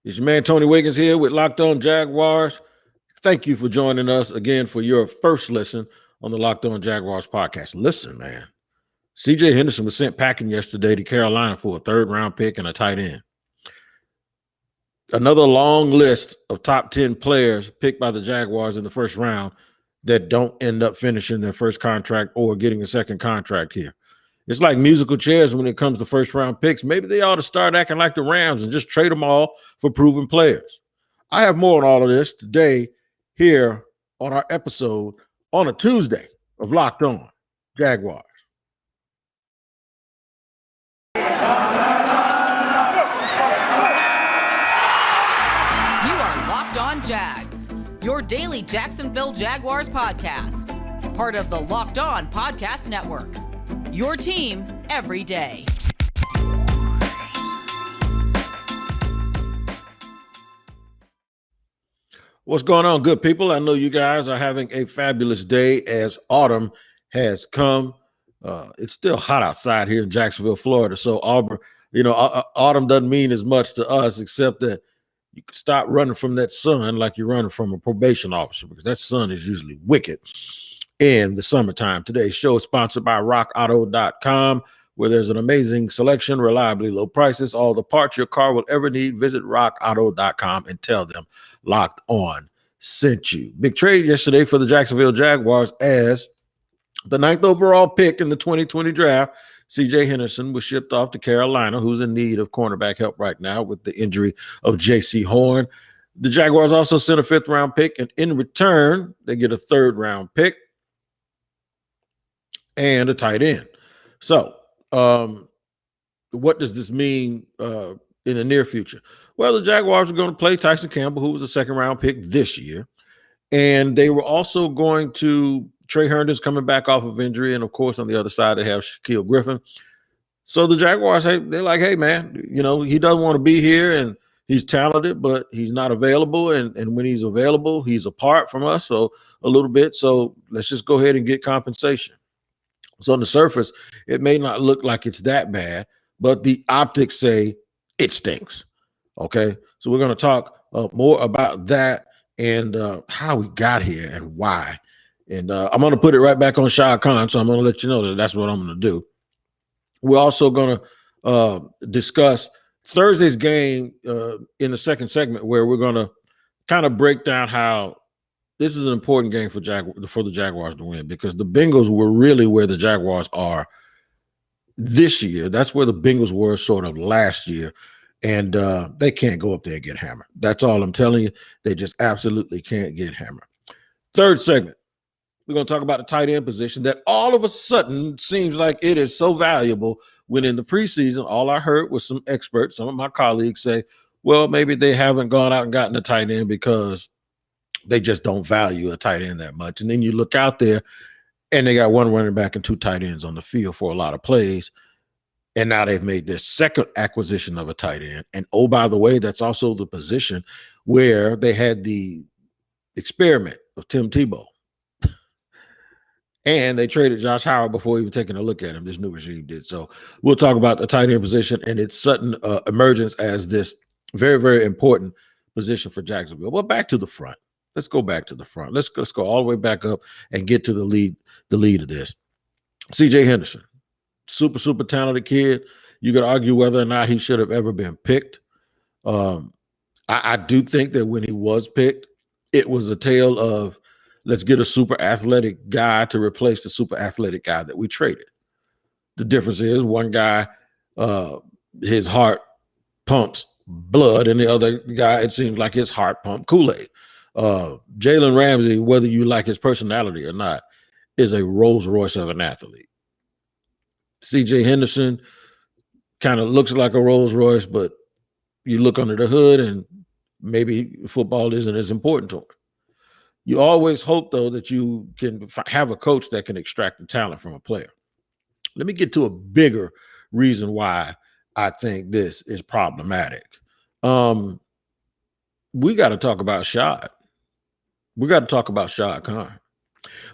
It's your man Tony Wiggins here with Locked On Jaguars. Thank you for joining us again for your first listen on the Locked On Jaguars podcast. Listen, man, CJ Henderson was sent packing yesterday to Carolina for a third-round pick and a tight end. Another long list of top 10 players picked by the Jaguars in the first round that don't end up finishing their first contract or getting a second contract here. It's like musical chairs when it comes to first-round picks. Maybe they ought to start acting like the Rams and just trade them all for proven players. I have more on all of this today here on our episode on a Tuesday of Locked On Jaguars. You are Locked On Jags, your daily Jacksonville Jaguars podcast. Part of the Locked On Podcast Network. Your team every day. What's going on, good people? I know you guys are having a fabulous day as autumn has come. It's still hot outside here in Jacksonville, Florida. So autumn doesn't mean as much to us, except that you can stop running from that sun like you're running from a probation officer, because that sun is usually wicked in the summertime. Today's show is sponsored by rockauto.com, where there's an amazing selection, reliably low prices, all the parts your car will ever need. Visit rockauto.com and tell them Locked On sent you. Big trade yesterday for the Jacksonville Jaguars as the 9th overall pick in the 2020 draft. CJ Henderson was shipped off to Carolina, who's in need of cornerback help right now with the injury of J.C. Horn. The Jaguars also sent a 5th-round pick, and in return, they get a 3rd-round pick and a tight end. So, what does this mean in the near future? Well, the Jaguars are going to play Tyson Campbell, who was a 2nd-round pick this year, and they were also going to Trey Herndon's coming back off of injury, and of course, on the other side, they have Shaquille Griffin. So the Jaguars, they're like, hey, man, he doesn't want to be here, and he's talented, but he's not available, and when he's available, he's apart from us a little bit, so let's just go ahead and get compensation. So on the surface, it may not look like it's that bad, but the optics say it stinks. Okay, so we're going to talk more about that and how we got here and why. And I'm going to put it right back on Shad Khan, so I'm going to let you know that that's what I'm going to do. We're also going to discuss Thursday's game in the second segment, where we're going to kind of break down how this is an important game for the Jaguars to win, because the Bengals were really where the Jaguars are this year. That's where the Bengals were sort of last year, and they can't go up there and get hammered. That's all I'm telling you. They just absolutely can't get hammered. Third segment, we're going to talk about the tight end position that all of a sudden seems like it is so valuable, when in the preseason, all I heard was some experts, some of my colleagues say, well, maybe they haven't gone out and gotten a tight end because they just don't value a tight end that much. And then you look out there and they got one running back and 2 tight ends on the field for a lot of plays. And now they've made their second acquisition of a tight end. And oh, by the way, that's also the position where they had the experiment of Tim Tebow. And they traded Josh Howard before even taking a look at him. This new regime did. So we'll talk about the tight end position and its sudden emergence as this very, very important position for Jacksonville. Well, back to the front. Let's go back to the front. Let's go all the way back up and get to the lead of this. CJ Henderson, super, super talented kid. You could argue whether or not he should have ever been picked. I do think that when he was picked, it was a tale of, let's get a super athletic guy to replace the super athletic guy that we traded. The difference is one guy, his heart pumps blood, and the other guy, it seems like his heart pumped Kool-Aid. Jalen Ramsey, whether you like his personality or not, is a Rolls Royce of an athlete. CJ Henderson kind of looks like a Rolls Royce, but you look under the hood and maybe football isn't as important to him. You always hope, though, that you can have a coach that can extract the talent from a player. Let me get to a bigger reason why I think this is problematic. We got to talk about Shad. We got to talk about Shad Khan.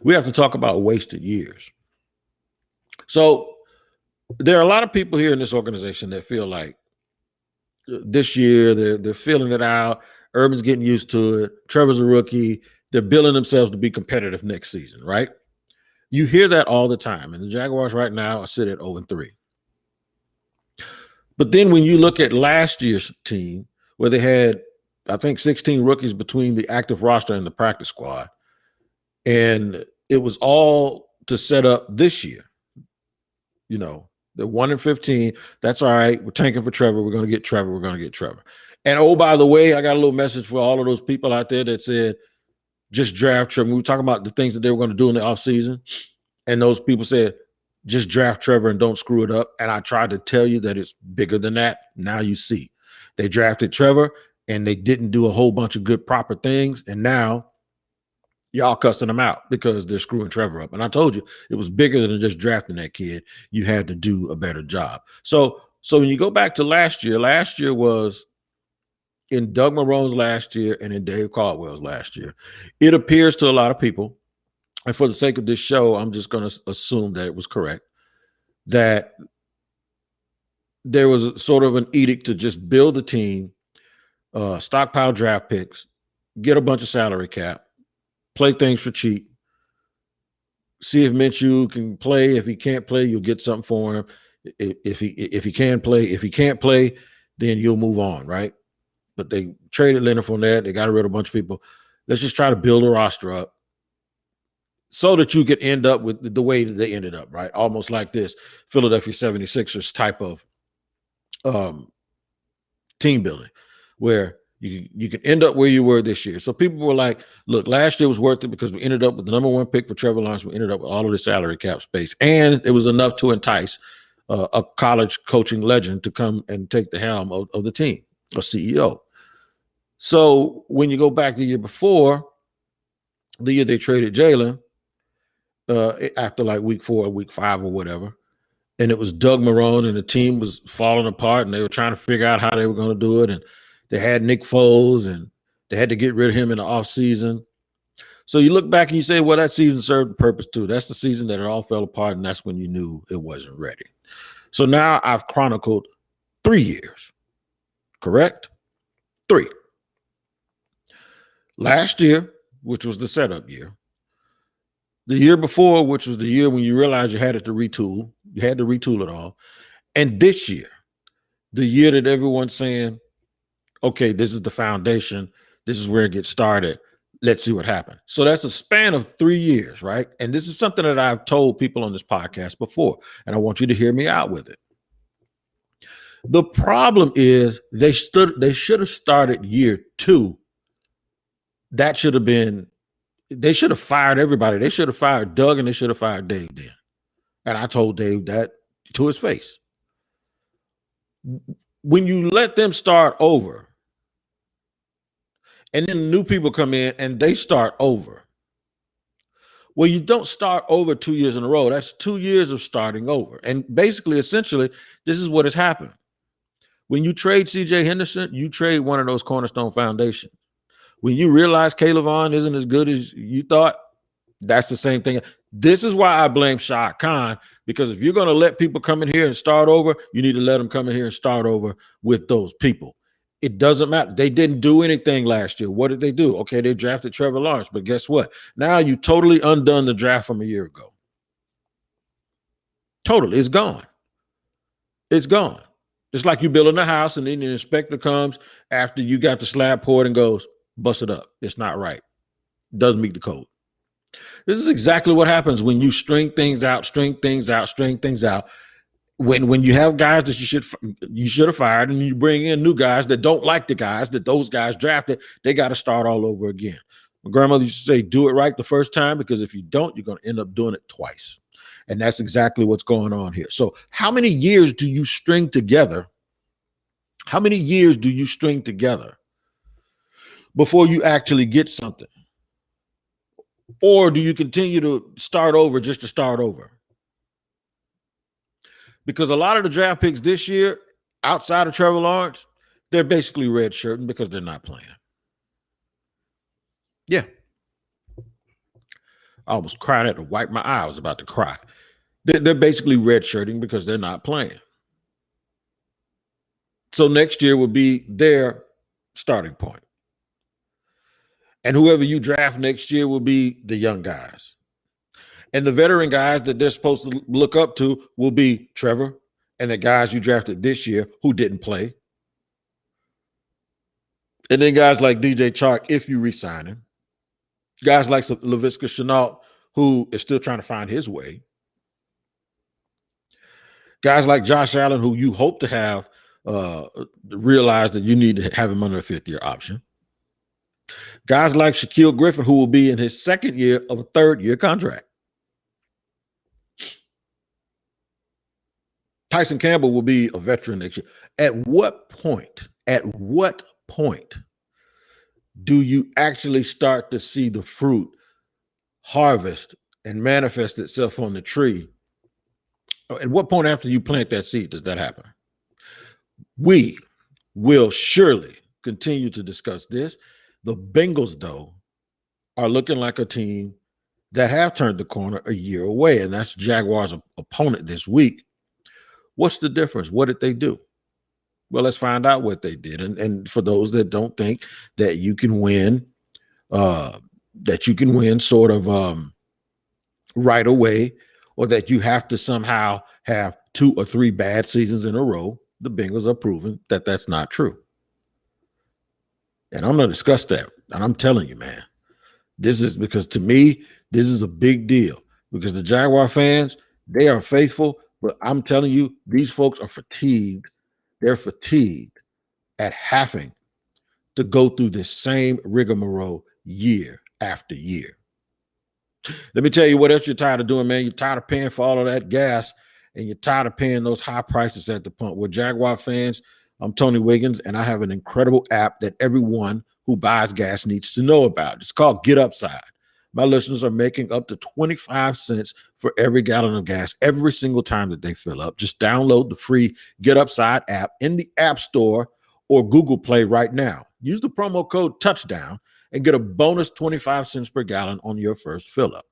We have to talk about wasted years. So there are a lot of people here in this organization that feel like this year. They're feeling it out. Urban's getting used to it. Trevor's a rookie. They're building themselves to be competitive next season, right? You hear that all the time. And the Jaguars right now sit at 0-3. But then when you look at last year's team, where they had, I think, 16 rookies between the active roster and the practice squad, and it was all to set up this year. You know, they're 1-15. That's all right. We're tanking for Trevor. We're going to get Trevor. We're going to get Trevor. And oh, by the way, I got a little message for all of those people out there that said, just draft Trevor. We were talking about the things that they were going to do in the offseason. And those people said, just draft Trevor and don't screw it up. And I tried to tell you that it's bigger than that. Now you see. They drafted Trevor and they didn't do a whole bunch of good, proper things. And now y'all cussing them out because they're screwing Trevor up. And I told you it was bigger than just drafting that kid. You had to do a better job. So when you go back to last year was in Doug Marrone's last year and in Dave Caldwell's last year. It appears to a lot of people, and for the sake of this show, I'm just going to assume that it was correct, that there was sort of an edict to just build the team, stockpile draft picks, get a bunch of salary cap, play things for cheap, see if Minshew can play. If he can't play, you'll get something for him. If he can play, if he can't play, then you'll move on, right? But they traded Leonard Fournette. They got rid of a bunch of people. Let's just try to build a roster up so that you could end up with the way that they ended up, right? Almost like this Philadelphia 76ers type of team building where you can end up where you were this year. So people were like, look, last year was worth it because we ended up with the number 1 pick for Trevor Lawrence. We ended up with all of the salary cap space. And it was enough to entice a college coaching legend to come and take the helm of the team, a CEO. So when you go back the year before, the year they traded Jalen, after like week 4 or week 5 or whatever, and it was Doug Marrone and the team was falling apart and they were trying to figure out how they were going to do it. And they had Nick Foles and they had to get rid of him in the offseason. So you look back and you say, well, that season served the purpose too. That's the season that it all fell apart, and that's when you knew it wasn't ready. So now I've chronicled 3 years, correct? 3. Last year, which was the setup year. The year before, which was the year when you realized you had to retool. You had to retool it all. And this year, the year that everyone's saying, okay, this is the foundation. This is where it gets started. Let's see what happens. So that's a span of 3 years, right? And this is something that I've told people on this podcast before, and I want you to hear me out with it. The problem is they should have started year 2. That should have been, they should have fired everybody. They should have fired Doug and they should have fired Dave then. And I told Dave that to his face. When you let them start over, and then new people come in and they start over. Well, you don't start over 2 years in a row. That's 2 years of starting over. And basically, essentially, this is what has happened. When you trade C.J. Henderson, you trade one of those cornerstone foundations. When you realize Caleb Vaughn isn't as good as you thought, that's the same thing. This is why I blame Shaq Khan, because if you're going to let people come in here and start over, you need to let them come in here and start over with those people. It doesn't matter. They didn't do anything last year. What did they do? Okay, they drafted Trevor Lawrence, but guess what? Now you totally undone the draft from a year ago. Totally. It's gone. It's gone. It's like you building a house and then the inspector comes after you got the slab poured and goes, bust it up. It's not right. Doesn't meet the code. This is exactly what happens when you string things out. When you have guys that you should have fired, and you bring in new guys that don't like the guys that those guys drafted, they got to start all over again. My grandmother used to say, do it right the first time, because if you don't, you're going to end up doing it twice. And that's exactly what's going on here. So how many years do you string together? How many years do you string together before you actually get something? Or do you continue to start over just to start over? Because a lot of the draft picks this year, outside of Trevor Lawrence, they're basically redshirting because they're not playing. Yeah. I almost cried. I had to wipe my eye. I was about to cry. They're basically redshirting because they're not playing. So next year will be their starting point. And whoever you draft next year will be the young guys. And the veteran guys that they're supposed to look up to will be Trevor and the guys you drafted this year who didn't play. And then guys like DJ Chark, if you re-sign him. Guys like Laviska Shenault, who is still trying to find his way. Guys like Josh Allen, who you hope to have realize that you need to have him under a fifth-year option. Guys like Shaquille Griffin, who will be in his second year of a third-year contract. Tyson Campbell will be a veteran next year. At what point do you actually start to see the fruit harvest and manifest itself on the tree? At what point after you plant that seed does that happen? We will surely continue to discuss this. The Bengals, though, are looking like a team that have turned the corner a year away, and that's Jaguars' opponent this week. What's the difference? What did they do? Well, let's find out what they did. And for those that don't think that you can win, sort of right away, or that you have to somehow have 2 or 3 bad seasons in a row, the Bengals are proving that that's not true. And I'm going to discuss that. And I'm telling you, man, this is because to me, this is a big deal because the Jaguar fans, they are faithful, but I'm telling you, these folks are fatigued. They're fatigued at having to go through this same rigmarole year after year. Let me tell you what else you're tired of doing, man. You're tired of paying for all of that gas, and you're tired of paying those high prices at the pump. Well, Jaguar fans, I'm Tony Wiggins, and I have an incredible app that everyone who buys gas needs to know about. It's called Get Upside. My listeners are making up to 25 cents for every gallon of gas every single time that they fill up. Just download the free Get Upside app in the App Store or Google Play right now. Use the promo code TOUCHDOWN and get a bonus 25 cents per gallon on your first fill up.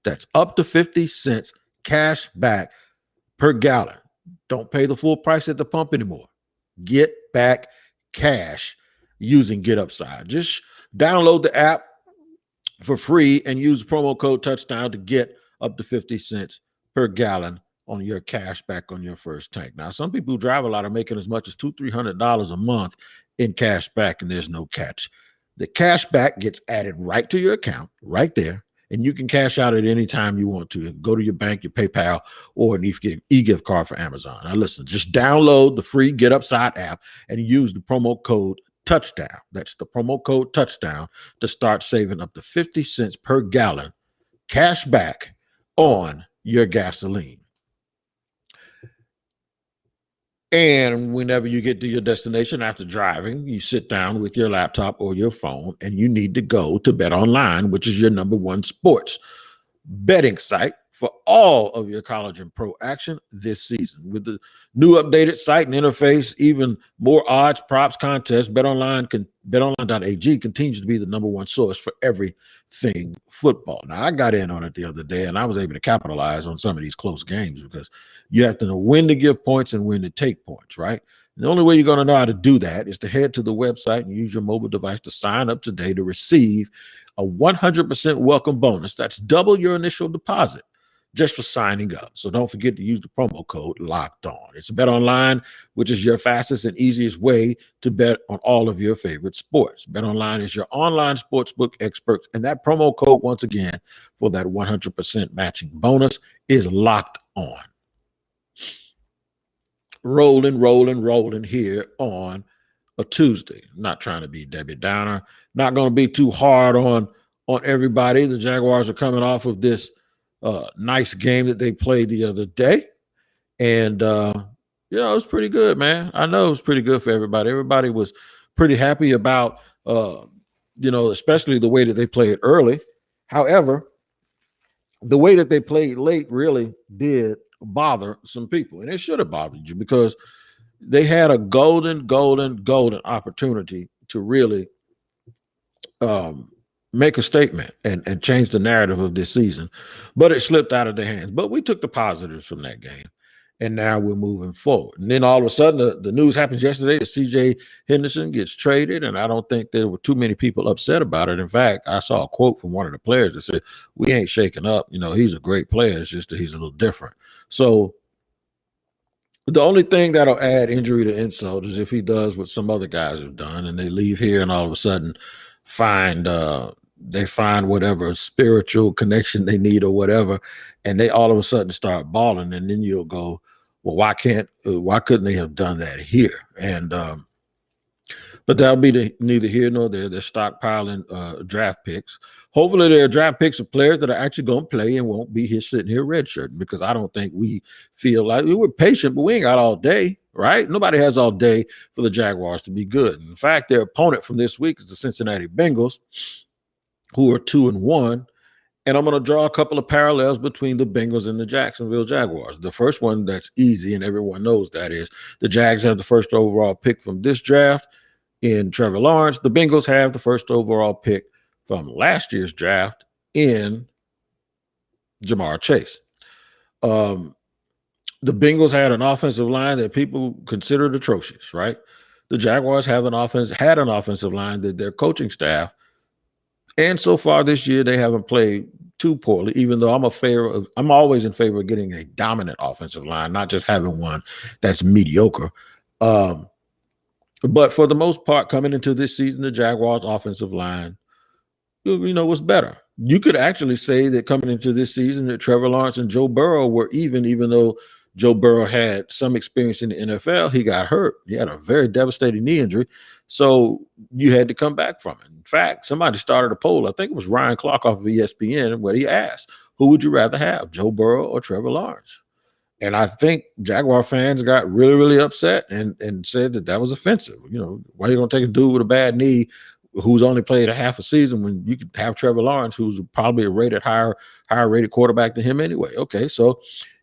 That's up to 50 cents cash back per gallon. Don't pay the full price at the pump anymore. Get back cash using Get Upside. Just download the app for free and use promo code TOUCHDOWN to get up to 50 cents per gallon on your cash back on your first tank. Now, some people who drive a lot are making as much as $200-$300 a month in cash back, and there's no catch. The cash back gets added right to your account right there, and you can cash out at any time you want to. Go to your bank, your PayPal, or an e-gift card for Amazon. Now, listen, just download the free Get Upside app and use the promo code TOUCHDOWN. That's the promo code TOUCHDOWN to start saving up to 50 cents per gallon cash back on your gasoline. And whenever you get to your destination after driving, you sit down with your laptop or your phone and you need to go to Bet Online, which is your number one sports betting site for all of your college and pro action this season. With the new updated site and interface, even more odds, props, contests, BetOnline.ag continues to be the number one source for everything football. Now, I got in on it the other day, and I was able to capitalize on some of these close games because you have to know when to give points and when to take points, right? And the only way you're going to know how to do that is to head to the website and use your mobile device to sign up today to receive a 100% welcome bonus. That's double your initial deposit just for signing up. So don't forget to use the promo code LOCKED ON. It's Bet Online, which is your fastest and easiest way to bet on all of your favorite sports. Bet Online is your online sportsbook experts, and that promo code, once again, for that 100% matching bonus is LOCKED ON. Rolling here on a Tuesday. Not trying to be Debbie Downer. Not going to be too hard on everybody. The Jaguars are coming off of this nice game that they played the other day. And, it was pretty good, man. I know it was pretty good for everybody. Everybody was pretty happy about, especially the way that they played early. However, the way that they played late really did bother some people. And it should have bothered you because they had a golden opportunity to really make a statement and change the narrative of this season, but it slipped out of their hands. But we took the positives from that game. And now we're moving forward. And then all of a sudden, the news happens yesterday that C.J. Henderson gets traded, and I don't think there were too many people upset about it. In fact, I saw a quote from one of the players that said, "We ain't shaking up. He's a great player. It's just that he's a little different." So the only thing that'll add injury to insult is if he does what some other guys have done, and they leave here and all of a sudden they find whatever spiritual connection they need or whatever, and they all of a sudden start balling, and then you'll go, well, why couldn't they have done that here? And but that'll be neither here nor there. They're stockpiling draft picks. Hopefully they're draft picks of players that are actually going to play and won't be here sitting here redshirting, because I don't think we feel like we're patient, but we ain't got all day, right? Nobody has all day for the Jaguars to be good. In fact, their opponent from this week is the Cincinnati Bengals, who are 2-1. And I'm going to draw a couple of parallels between the Bengals and the Jacksonville Jaguars. The first one that's easy, and everyone knows that, is the Jags have the first overall pick from this draft in Trevor Lawrence. The Bengals have the first overall pick from last year's draft in Jamar Chase. The Bengals had an offensive line that people considered atrocious, right? The Jaguars had an offensive line that their coaching staff, and so far this year, they haven't played too poorly, even though I'm always in favor of getting a dominant offensive line, not just having one that's mediocre. But for the most part, coming into this season, the Jaguars' offensive line, was better. You could actually say that coming into this season that Trevor Lawrence and Joe Burrow were even though Joe Burrow had some experience in the NFL. He got hurt. He had a very devastating knee injury. So you had to come back from it. In fact, somebody started a poll. I think it was Ryan Clark off of ESPN, where he asked, who would you rather have, Joe Burrow or Trevor Lawrence? And I think Jaguar fans got really, really upset and said that was offensive. Why are you going to take a dude with a bad knee who's only played a half a season when you could have Trevor Lawrence, who's probably a higher rated quarterback than him anyway? Okay, so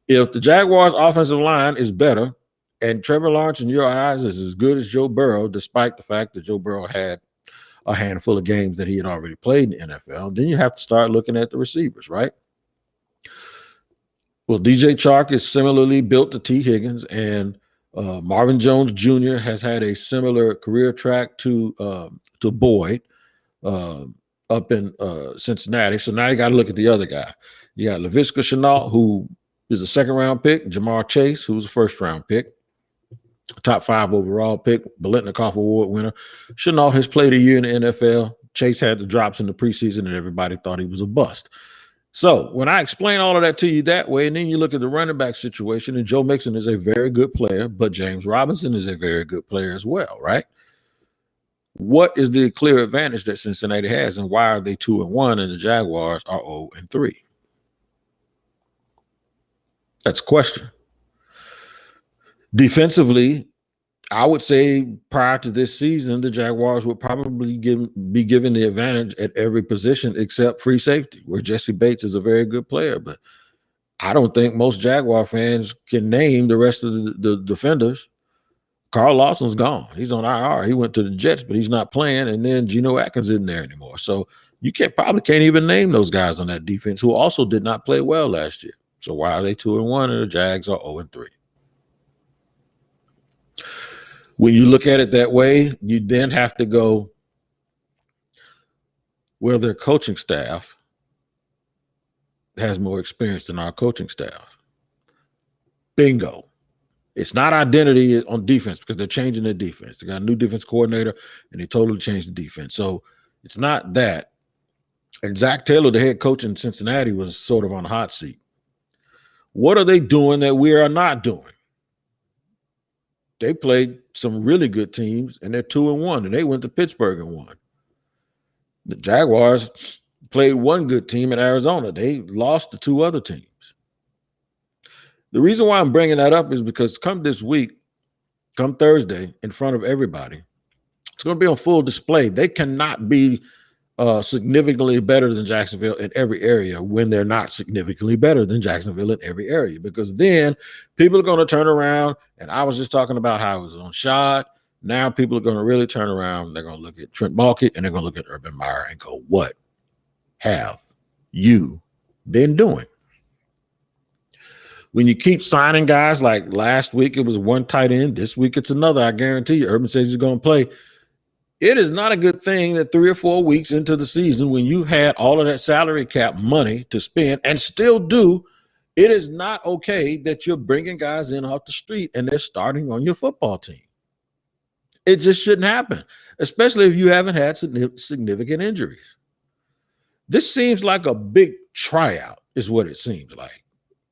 if the Jaguars' offensive line is better and Trevor Lawrence in your eyes is as good as Joe Burrow, despite the fact that Joe Burrow had a handful of games that he had already played in the NFL, then you have to start looking at the receivers, right? Well, DJ Chark is similarly built to T. Higgins, and Marvin Jones Jr. has had a similar career track to Boyd up in Cincinnati. So now you got to look at the other guy. You got Laviska Shenault, who is a second-round pick, Jamar Chase, who's a first-round pick, top 5 overall pick, Biletnikoff Award winner. Shenault has played a year in the NFL. Chase had the drops in the preseason, and everybody thought he was a bust. So when I explain all of that to you that way, and then you look at the running back situation, and Joe Mixon is a very good player, but James Robinson is a very good player as well, right? What is the clear advantage that Cincinnati has, and why are they 2-1 and the Jaguars are 0-3? That's a question. Defensively, I would say prior to this season, the Jaguars would probably be given the advantage at every position except free safety, where Jesse Bates is a very good player. But I don't think most Jaguar fans can name the rest of the defenders. Carl Lawson's gone. He's on IR. He went to the Jets, but he's not playing. And then Geno Atkins isn't there anymore. So you probably can't even name those guys on that defense who also did not play well last year. So why are they 2-1 and the Jags are 0-3? When you look at it that way, you then have to go, well, their coaching staff has more experience than our coaching staff. Bingo. It's not identity on defense, because they're changing their defense. They got a new defense coordinator, and they totally changed the defense. So it's not that. And Zach Taylor, the head coach in Cincinnati, was sort of on the hot seat. What are they doing that we are not doing? They played some really good teams, and they're 2-1, and they went to Pittsburgh and won. The Jaguars played one good team in Arizona. They lost to 2 other teams. The reason why I'm bringing that up is because come this week, come Thursday, in front of everybody, it's going to be on full display. They cannot be significantly better than Jacksonville in every area when they're not significantly better than Jacksonville in every area, because then people are going to turn around. And I was just talking about how it was on shot. Now people are going to really turn around. They're going to look at Trent Baalke and they're going to look at Urban Meyer and go, what have you been doing? When you keep signing guys, like last week it was one tight end, this week it's another, I guarantee you, Urban says he's going to play. It is not a good thing that 3 or 4 weeks into the season, when you had all of that salary cap money to spend and still do, it is not okay that you're bringing guys in off the street and they're starting on your football team. It just shouldn't happen, especially if you haven't had significant injuries. This seems like a big tryout is what it seems like.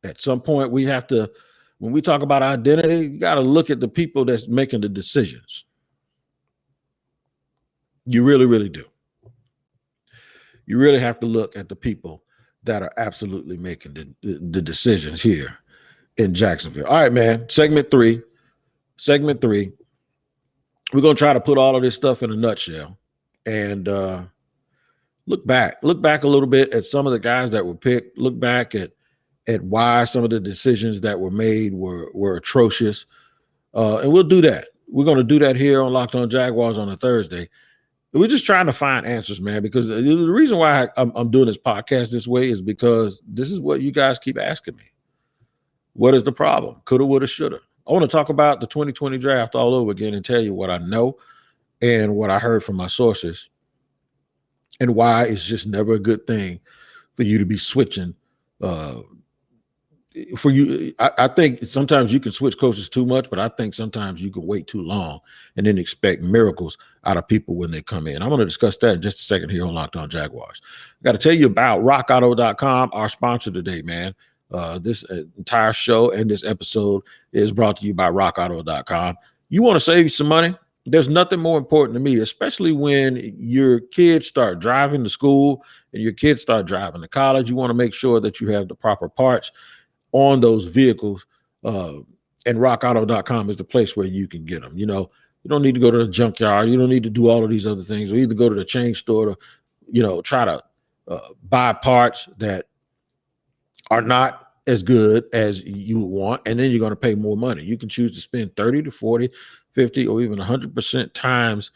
At some point, we have to, when we talk about identity, you got to look at the people that's making the decisions. You really, really do. You really have to look at the people that are absolutely making the decisions here in Jacksonville. All right, man. Segment three. We're going to try to put all of this stuff in a nutshell and look back a little bit at some of the guys that were picked. Look back at why some of the decisions that were made were atrocious. And we'll do that. We're going to do that here on Locked On Jaguars on a Thursday. We're just trying to find answers, man, because the reason why I'm doing this podcast this way is because this is what you guys keep asking me. What is the problem? Coulda, woulda, shoulda. I want to talk about the 2020 draft all over again and tell you what I know and what I heard from my sources and why it's just never a good thing for you to be switching. I think sometimes you can switch coaches too much, but I think sometimes you can wait too long and then expect miracles out of people when they come in. I'm going to discuss that in just a second here on Locked On Jaguars. I got to tell you about rockauto.com, our sponsor today, man. This entire show and this episode is brought to you by rockauto.com. You want to save some money? There's nothing more important to me, especially when your kids start driving to school and your kids start driving to college. You want to make sure that you have the proper parts on those vehicles, and rockauto.com is the place where you can get them. You know, you don't need to go to the junkyard. You don't need to do all of these other things, or either go to the chain store to, try to buy parts that are not as good as you would want, and then you're going to pay more money. You can choose to spend 30 to 40, 50, or even 100% times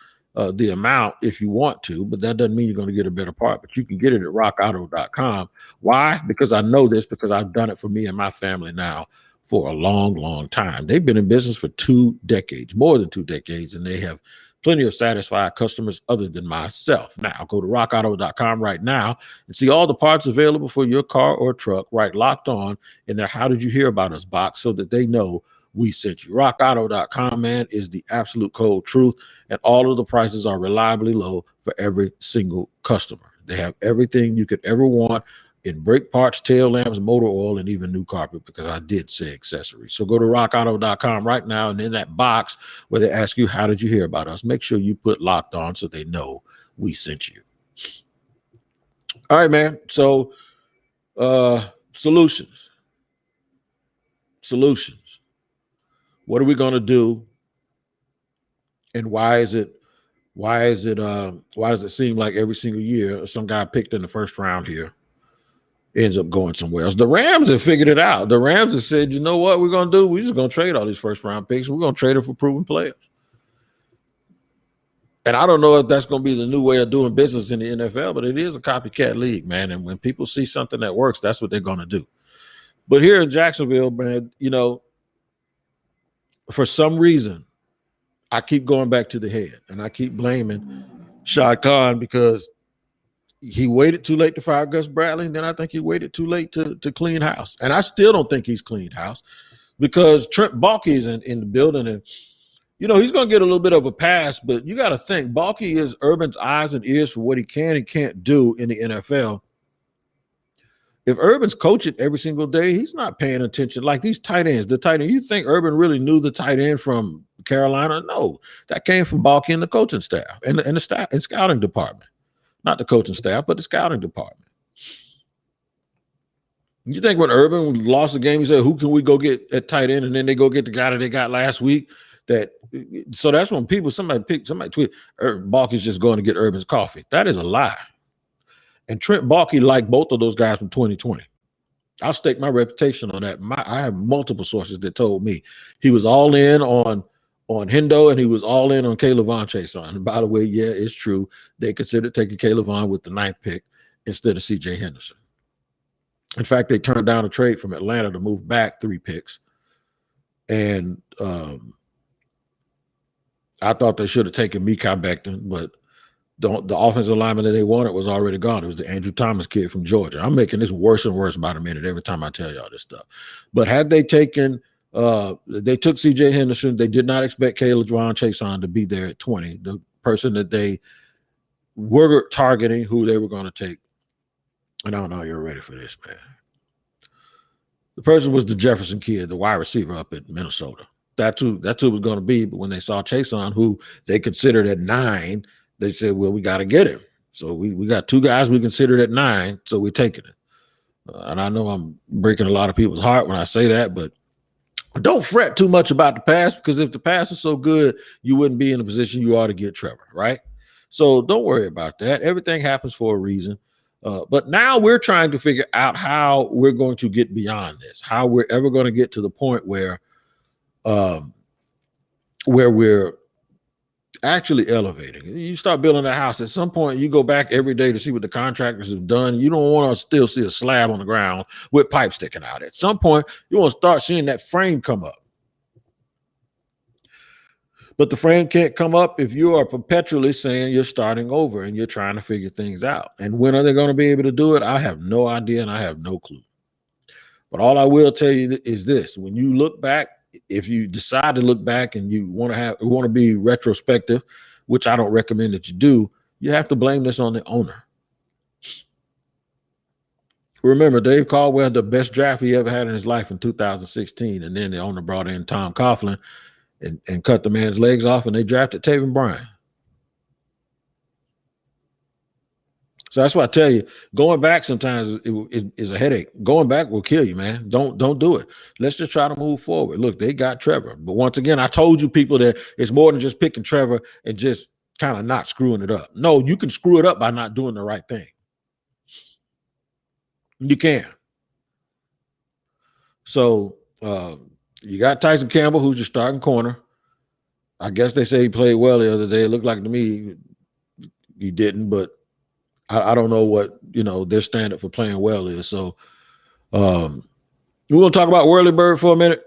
the amount if you want to, but that doesn't mean you're going to get a better part. But you can get it at rockauto.com. Why? Because I know this, because I've done it for me and my family now for a long, long time. They've been in business for 2 decades, more than 2 decades, and they have plenty of satisfied customers other than myself. Now, go to rockauto.com right now and see all the parts available for your car or truck, right? Locked On in their How Did You Hear About Us box, so that they know we sent you. rockauto.com, man, is the absolute cold truth, and all of the prices are reliably low for every single customer. They have everything you could ever want in brake parts, tail lamps, motor oil, and even new carpet, because I did say accessories. So go to rockauto.com right now, and in that box where they ask you, how did you hear about us, make sure you put Locked On so they know we sent you. All right, man. So solutions. What are we going to do? And why does it seem like every single year some guy picked in the first round here ends up going somewhere else? The Rams have figured it out. The Rams have said, you know what we're going to do? We're just going to trade all these first round picks. We're going to trade them for proven players. And I don't know if that's going to be the new way of doing business in the NFL, but it is a copycat league, man. And when people see something that works, that's what they're going to do. But here in Jacksonville, man, for some reason, I keep going back to the head, and I keep blaming Shad Khan because he waited too late to fire Gus Bradley, and then I think he waited too late to clean house. And I still don't think he's cleaned house, because Trent Baalke is in the building, and he's going to get a little bit of a pass, but you got to think Baalke is Urban's eyes and ears for what he can and can't do in the NFL. If Urban's coaching every single day, he's not paying attention. Like these tight ends, you think Urban really knew the tight end from Carolina? No, that came from Baalke and the coaching staff and the staff and scouting department. Not the coaching staff, but the scouting department. You think when Urban lost the game, he said, who can we go get at tight end? And then they go get the guy that they got last week. So that's when somebody tweet, Baalke's just going to get Urban's coffee. That is a lie. And Trent Baalke liked both of those guys from 2020. I'll stake my reputation on that. I have multiple sources that told me he was all in on Hendo, and he was all in on Caleb Von Chason. And by the way, yeah, it's true. They considered taking Caleb Von with the 9th pick instead of C.J. Henderson. In fact, they turned down a trade from Atlanta to move back 3 picks. And I thought they should have taken Mekhi Becton, but the offensive lineman that they wanted was already gone. It was the Andrew Thomas kid from Georgia. I'm making this worse and worse by the minute every time I tell y'all this stuff. But had they taken they took C.J. Henderson. They did not expect Caleb Chason to be there at 20, the person that they were targeting, who they were going to take. And I don't know you're ready for this, man. The person was the Jefferson kid, the wide receiver up at Minnesota. That's who it was going to be. But when they saw Chason, who they considered at 9, they said, well, we got to get him. So we got 2 guys we considered at 9, so we're taking it. And I know I'm breaking a lot of people's heart when I say that, but don't fret too much about the pass, because if the pass was so good, you wouldn't be in the position you are to get Trevor, right? So don't worry about that. Everything happens for a reason. But now we're trying to figure out how we're going to get beyond this, how we're ever going to get to the point where we're actually elevating. You start building a house. At some point, you go back every day to see what the contractors have done. You don't want to still see a slab on the ground with pipe sticking out. At some point, you want to start seeing that frame come up. But the frame can't come up if you are perpetually saying you're starting over and you're trying to figure things out. And when are they going to be able to do it? I have no idea, and I have no clue. But all I will tell you is this: when you look back, if you decide to look back and you want to be retrospective, which I don't recommend that you do, you have to blame this on the owner. Remember, Dave Caldwell had the best draft he ever had in his life in 2016, and then the owner brought in Tom Coughlin and cut the man's legs off, and they drafted Taven Bryan. So that's why I tell you, going back sometimes is a headache. Going back will kill you, man. Don't do it. Let's just try to move forward. Look, they got Trevor. But once again, I told you people that it's more than just picking Trevor and just kind of not screwing it up. No, you can screw it up by not doing the right thing. You can. So you got Tyson Campbell, who's your starting corner. I guess they say he played well the other day. It looked like to me he didn't, but I don't know what, their standard for playing well is. So we're going to talk about Whirlybird for a minute.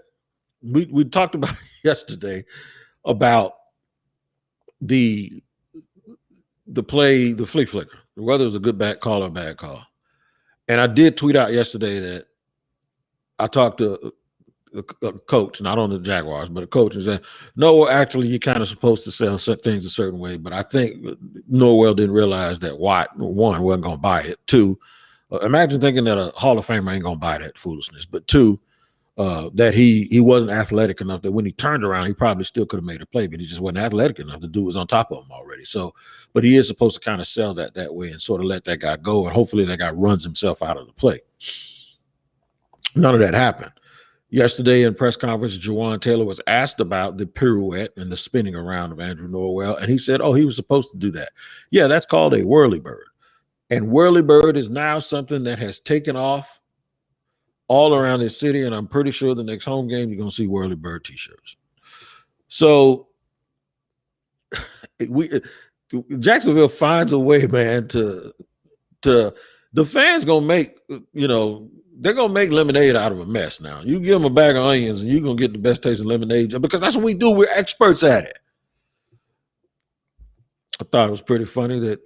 We talked about yesterday about the play, the flea flicker, whether it was a good bad call or bad call. And I did tweet out yesterday that I talked to a coach, not on the Jaguars, but a coach, and said, no, actually, you're kind of supposed to sell things a certain way. But I think Norwell didn't realize that Watt, 1, wasn't going to buy it. 2, imagine thinking that a Hall of Famer ain't going to buy that foolishness. But 2, that he wasn't athletic enough that when he turned around, he probably still could have made a play, but he just wasn't athletic enough. The dude was on top of him already. So, but he is supposed to kind of sell that way and sort of let that guy go, and hopefully that guy runs himself out of the play. None of that happened. Yesterday in press conference, Jawan Taylor was asked about the pirouette and the spinning around of Andrew Norwell, and he said, he was supposed to do that. Yeah, that's called a Whirlybird. And Whirlybird is now something that has taken off all around this city, and I'm pretty sure the next home game, you're going to see Whirlybird T-shirts. So Jacksonville finds a way, man, to the fans going to make, they're going to make lemonade out of a mess now. You give them a bag of onions and you're going to get the best tasting lemonade, because that's what we do. We're experts at it. I thought it was pretty funny that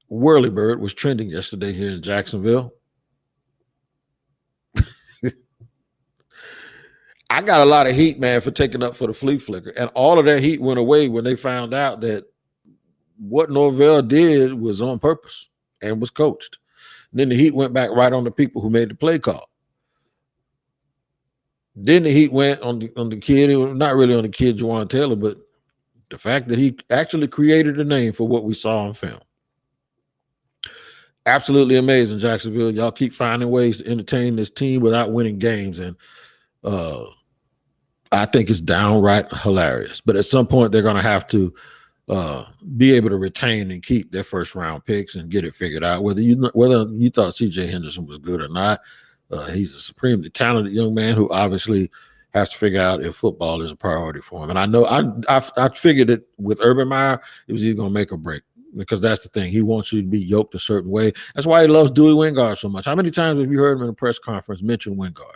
Whirlybird was trending yesterday here in Jacksonville. I got a lot of heat, man, for taking up for the flea flicker. And all of that heat went away when they found out that what Norvell did was on purpose and was coached. Then the heat went back right on the people who made the play call. Then the heat went on the kid. It was not really on the kid, Jawan Taylor, but the fact that he actually created a name for what we saw on film. Absolutely amazing, Jacksonville. Y'all keep finding ways to entertain this team without winning games, and I think it's downright hilarious. But at some point, they're going to have to be able to retain and keep their first round picks and get it figured out. Whether you thought C.J. Henderson was good or not, he's a supremely talented young man who obviously has to figure out if football is a priority for him. And I know I figured that with Urban Meyer, it was either going to make or break. because that's the thing. He wants you to be yoked a certain way. That's why he loves Dewey Wingard so much. How many times have you heard him in a press conference mention Wingard?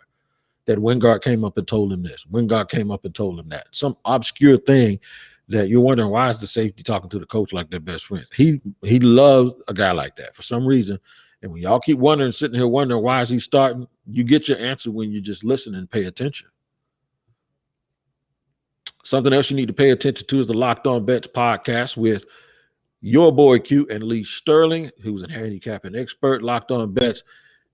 That Wingard came up and told him this. Wingard came up and told him that. Some obscure thing that you're wondering, why is the safety talking to the coach like they're best friends? He loves a guy like that for some reason. And when y'all keep wondering, sitting here wondering, why is he starting? You get your answer when you just listen and pay attention. Something else you need to pay attention to is the Locked On Bets podcast with your boy Q and Lee Sterling, who's a handicapping expert. Locked On Bets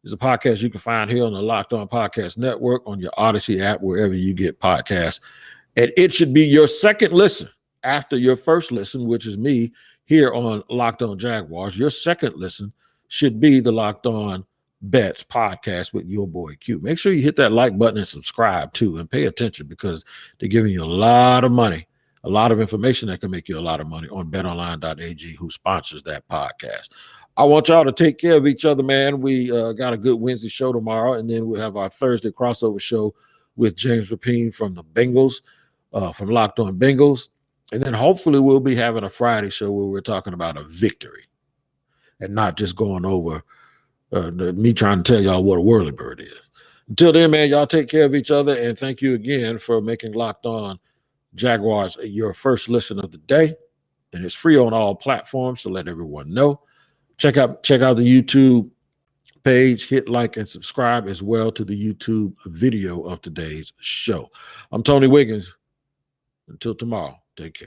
is a podcast you can find here on the Locked On Podcast Network, on your Odyssey app, wherever you get podcasts. And it should be your second listen after your first listen, which is me here on Locked On Jaguars. Your second listen should be the Locked On Bets podcast with your boy Q. Make sure you hit that like button and subscribe too, and pay attention, because they're giving you a lot of money, a lot of information that can make you a lot of money on betonline.ag, who sponsors that podcast. I want y'all to take care of each other, man. We got a good Wednesday show tomorrow, and then we'll have our Thursday crossover show with James Rapine from the Bengals, from Locked On Bengals. And then hopefully we'll be having a Friday show where we're talking about a victory and not just going over me trying to tell y'all what a Whirlybird is. Until then, man, y'all take care of each other, and thank you again for making Locked On Jaguars your first listen of the day. And it's free on all platforms, so let everyone know. Check out the YouTube page, hit like and subscribe as well to the YouTube video of today's show. I'm Tony Wiggins. Until tomorrow, take care.